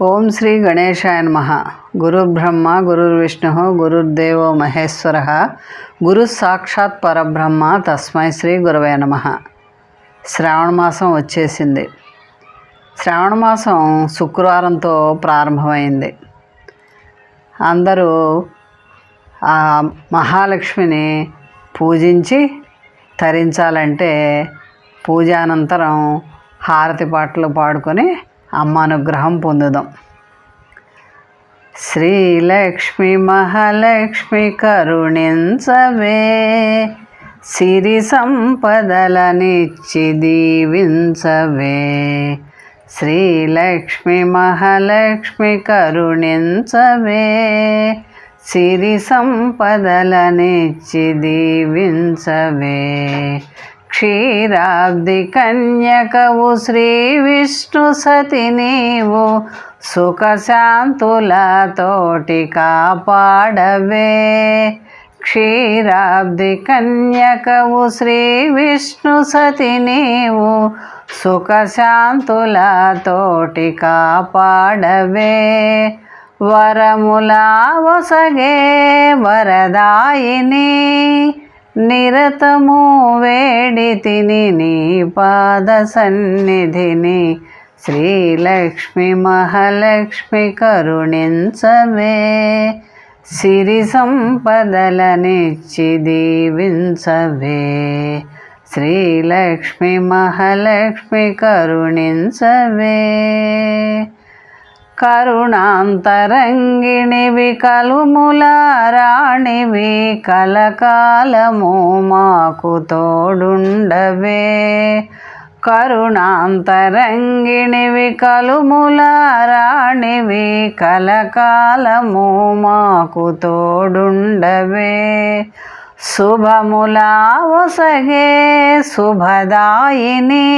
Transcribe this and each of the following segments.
ఓం శ్రీ గణేశాయ నమః. గురుర్బ్రహ్మ గురుర్విష్ణు గురుర్దేవో మహేశ్వర గురు సాక్షాత్ పరబ్రహ్మ తస్మై శ్రీ గురవే నమః. శ్రావణ మాసం వచ్చేసింది. శ్రావణ మాసం శుక్రవారంతో ప్రారంభమైంది. అందరూ ఆ మహాలక్ష్మిని పూజించి తరించాలంటే పూజానంతరం హారతి పాటలు పాడుకొని అమ్మ అనుగ్రహం పొందుదాం. శ్రీలక్ష్మి మహాలక్ష్మి కరుణించవే, సిరి సంపదలనిచ్చి దీవించవే. శ్రీలక్ష్మి మహాలక్ష్మి కరుణించవే, సిరి సంపదలనిచ్చి దీవించవే. క్షీరాబ్ది కన్యకవు శ్రీ విష్ణు సతి నీవు, సుఖశాంతులతోటి కాపాడవే. క్షీరాబ్ది కన్యకవు శ్రీ విష్ణు సతి నీవు, సుఖశాంతులతోటి కాపాడవే. వరములా వసగే వరదాయిని, నిరతము వేడితిని నీ పాద సన్నిధిని. శ్రీలక్ష్మి మహాలక్ష్మి కరుణించవే, సిరి సంపదలనిచ్చి దీవించవే. శ్రీలక్ష్మి మహాలక్ష్మి కరుణించవే. కరుణాంతరంగిణివి కలుములారాణివి, కలకాలము మాకు తోడుండవే. కరుణాంతరంగిణివి కలుములారాణివి, కలకాలము మాకు తోడుండవే. శుభములా వసగే శుభదాయిని,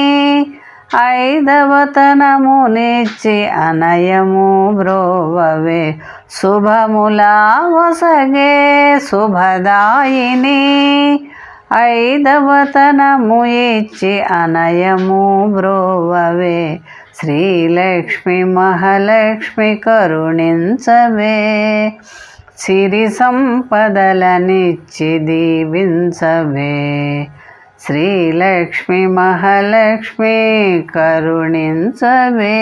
ఐదవతనమునిచ్చి అనయము బ్రోవవే. శుభములా వసగే శుభదాయిని, ఐదవతనము ఇచ్చి అనయము బ్రోవవే. శ్రీలక్ష్మి మహాలక్ష్మి కరుణించవే, సిరి సంపదలనిచ్చి దీవించవే. శ్రీలక్ష్మి మహాలక్ష్మి కరుణించవే.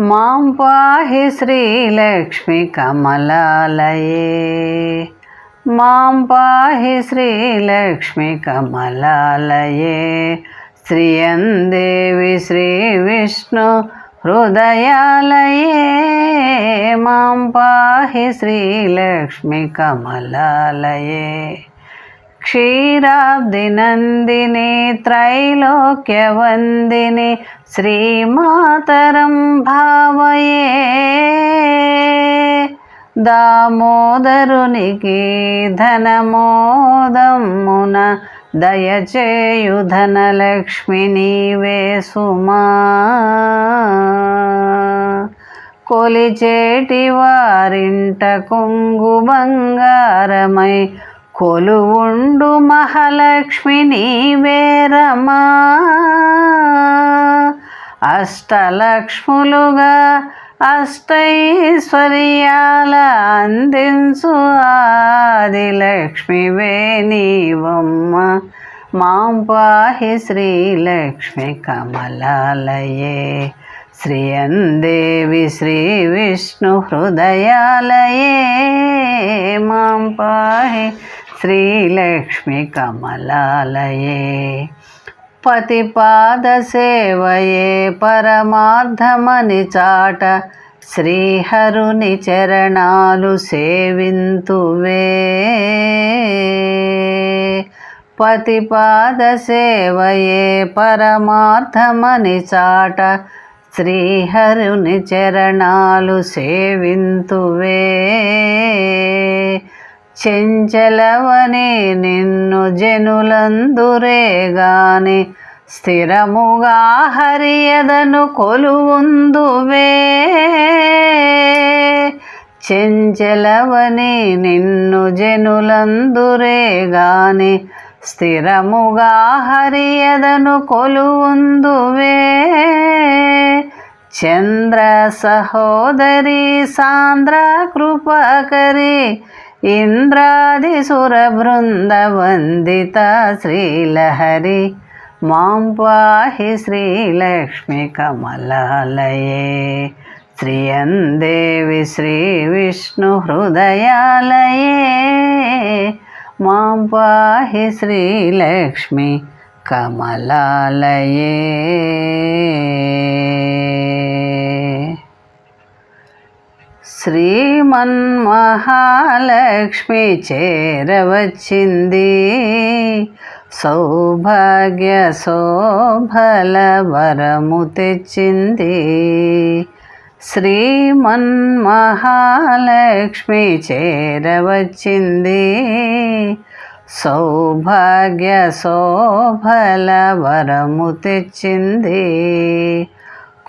మాం పాహి శ్రీలక్ష్మి కమలాలయే, మాం పాహి శ్రీలక్ష్మి కమలాలయే. శ్రీయందేవి శ్రీ విష్ణు హృదయాలయే, మాం పాహి శ్రీలక్ష్మి కమలాలయే. క్షీరాబ్ది నందిని త్రైలోక్యవందిని, శ్రీమాతరం భావయే. దామోదరునికి ధనమోదమ్మున దయచేయు ధనలక్ష్మి నీవే సుమా. కొలిచేటి వారింట కొంగు బంగారమై, కొలువుండు మహాలక్ష్మి నీవే రమా. అష్టలక్ష్ములుగా అష్టైశ్వర్యాల అందించు ఆదిలక్ష్మివే నీవమ్మ. మాం పాహి శ్రీలక్ష్మి కమలాలయే. శ్రీయందేవి శ్రీ విష్ణు హృదయాలయే, మాం పాహి శ్రీలక్ష్మి కమలాలయే. పతిపాద సేవయే పరమార్థమని చాట, శ్రీహరుని చరణాలు సేవింతువే. పతిపాద సేవయే పరమార్థమని చాట, శ్రీహరుని చరణాలు సేవింతువే. చెంచలవని నిన్ను జనులందురే గాని, స్థిరముగా హరియదను కొలువుందువే. చెంచలవని నిన్ను జనులందురే గాని, స్థిరముగా హరియదను కొలువుందువే. చంద్ర సహోదరి సాంద్ర కృపాకరి ఇంద్రాది సుర బృంద వందిత శ్రీలహరి మాం పాహి శ్రీలక్ష్మి కమలాలయే. శ్రియందేవి శ్రీ విష్ణు హృదయాలయే మాం పాహి శ్రీలక్ష్మి కమలాలయే. శ్రీమన్మహాలక్ష్మి చేరవచ్చింది, సౌభాగ్య శోభల వరము తెచ్చింది. శ్రీమన్మహాలక్ష్మి చేరవచ్చింది, సౌభాగ్య శోభల వరము తెచ్చింది.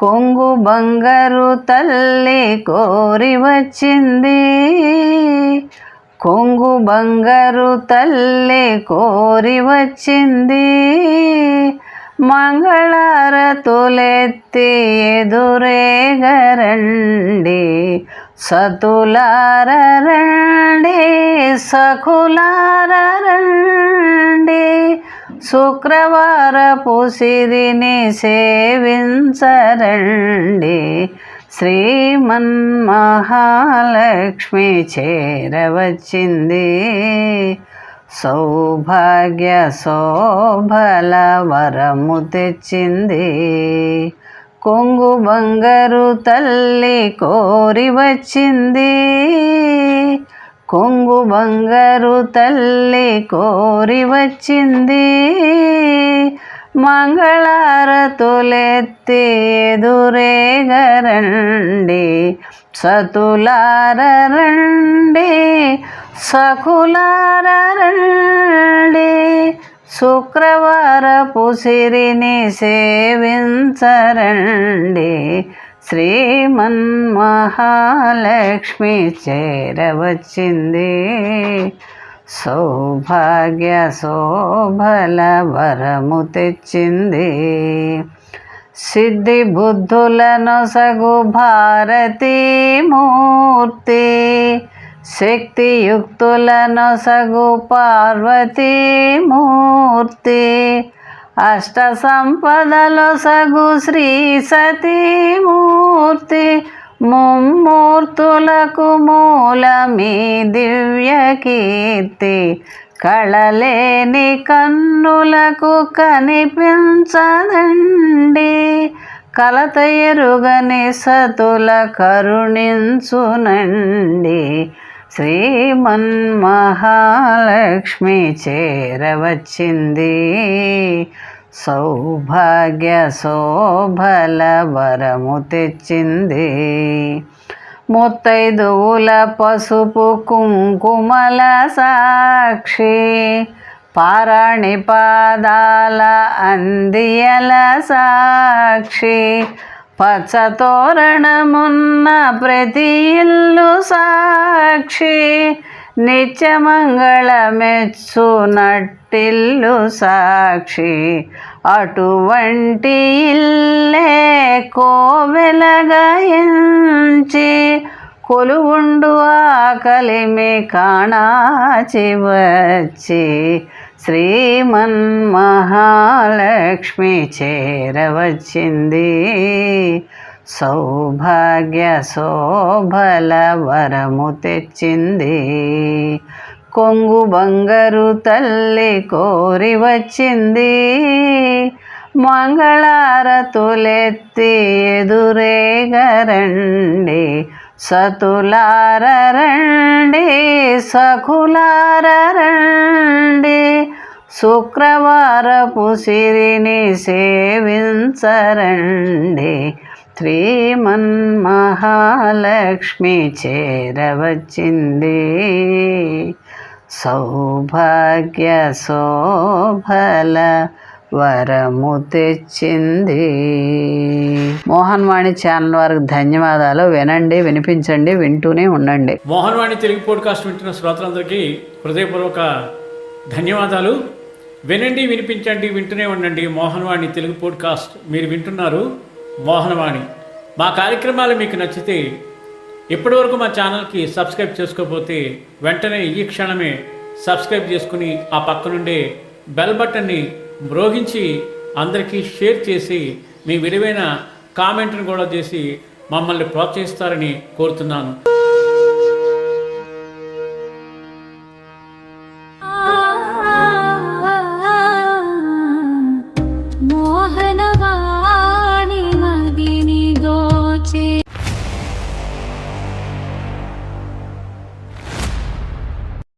కొంగు బంగారు తల్లి కోరి వచ్చింది, కొంగు బంగారు తల్లి కోరి వచ్చింది. మంగళారతులెత్తి ఎదురేగరండి, సతులార రండి, సఖులార రండి. శుక్రవారపు సిరిని సేవించరండి, శ్రీమన్మహాలక్ష్మి చేరవచ్చింది. సౌభాగ్య శోభల వరము తెచ్చింది. కొంగు బంగారు తల్లి కోరి వచ్చింది, కొంగు బంగారు తల్లి కోరి వచ్చింది. మంగళారతులెత్తి ఎదురేగరండి, సతులార రండి, సఖులార రండి. శుక్రవారపు సిరిని సేవించరండి, శ్రీమన్మహాలక్ష్మి చేరవచ్చింది. సౌభాగ్య శోభల వరము తెచ్చింది. సిద్ధి బుద్ధులనొసగు భారతీమూర్తి, శక్తియుక్తులనొసగు పార్వతీమూర్తి. అష్ట సంపదలొసగు శ్రీ సతీమూర్తి. ముమ్మూర్తులకు మూలమీ దివ్య కీర్తి, కళలేని కన్నులకు కనిపించదండి. కలత ఎరుగని సతుల కరుణించునండి, శ్రీమన్మహాలక్ష్మి చేరవచ్చింది. సౌభాగ్య శోభల వరము తెచ్చింది. ముత్తైదువుల పసుపు కుంకుమల సాక్షి, పారాణి పాదాల అందియల సాక్షి. పచ్చతోరణమున్న ప్రతి ఇల్లు సాక్షి, నిత్యమంగళమెచ్చు నట్టిల్లు సాక్షి. అటువంటి ఇల్లే కోవెలగా ఎంచి, కొలువుండు ఆకలిమి కాణాచి వచ్చి. శ్రీమన్మహాలక్ష్మి చేరవచ్చింది. సౌభాగ్య శోభల వరము తెచ్చింది. కొంగు బంగారు తల్లి కోరి వచ్చింది, మంగళారతులెత్తి ఎదురేగరండి, సతులార రండి, సఖులార రండి. శుక్రవారపు సిరిని సేవించరండి, శ్రీమన్మహాలక్ష్మి చేరవచ్చింది. సౌభాగ్య శోభల వరము తెచ్చింది. మోహన్వాణి ఛానల్ వారికి ధన్యవాదాలు. వినండి, వినిపించండి, వింటూనే ఉండండి. మోహన్వాణి తెలుగు పోడ్కాస్ట్ వింటున్న శ్రోతలందరికీ హృదయపూర్వక ధన్యవాదాలు. వినండి వినిపించండి వింటూనే ఉండండి మోహనవాణి తెలుగు పోడ్కాస్ట్. మీరు వింటున్నారు మోహనవాణి. మా కార్యక్రమాలు మీకు నచ్చితే ఇప్పటివరకు మా ఛానల్కి సబ్స్క్రైబ్ చేసుకోకపోతే వెంటనే ఈ క్షణమే సబ్స్క్రైబ్ చేసుకుని ఆ పక్కనుండే బెల్ బటన్ని మ్రోగించి అందరికీ షేర్ చేసి మీ విలువైన కామెంట్ని కూడా చేసి మమ్మల్ని ప్రోత్సహిస్తారని కోరుతున్నాను.